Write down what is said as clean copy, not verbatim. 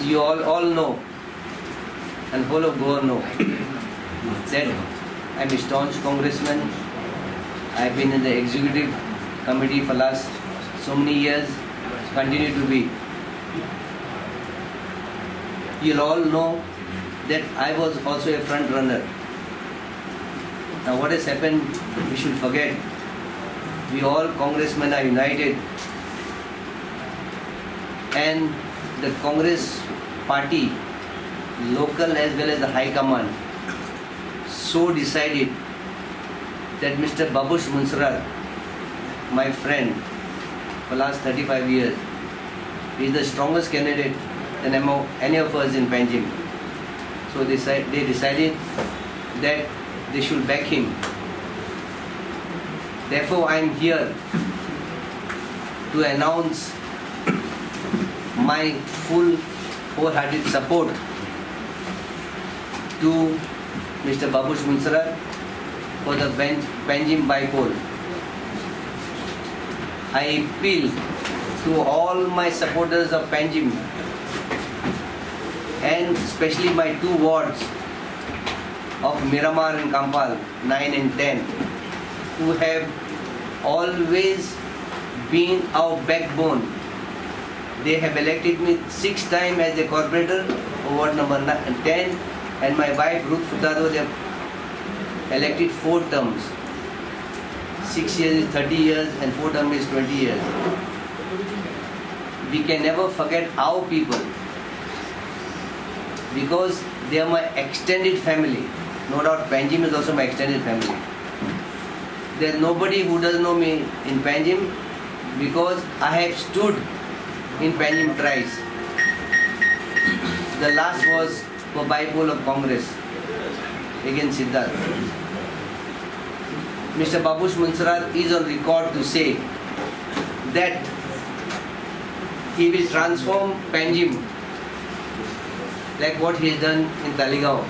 You all know, and whole of Goa know, that I'm a staunch congressman. I've been in the executive committee for last so many years, continue to be. You'll all know that I was also a front runner. Now what has happened, we should forget. We all congressmen are united, and the Congress party, local as well as the High Command, so decided that Mr. Babush, my friend for last 35 years, is the strongest candidate than among any of us in Panjim. So they decided that they should back him. Therefore, I am here to announce my full wholehearted support to Mr. Babush for the Panjim Bypoll. I appeal to all my supporters of Panjim, and especially my two wards of Miramar and Kampal, 9 and 10, who have always been our backbone. They have elected me 6 times as a corporator of ward number 10, and my wife Ruth Furtardo, they have elected 4 terms. 6 years is 30 years and 4 terms is 20 years. We can never forget our people, because they are my extended family. No doubt Panjim is also my extended family. There is nobody who doesn't know me in Panjim, because I have stood in Panjim thrice. The last was for Bypoll of Congress against Siddharth. Mr. Babush is on record to say that he will transform Panjim like what he has done in Talegaon.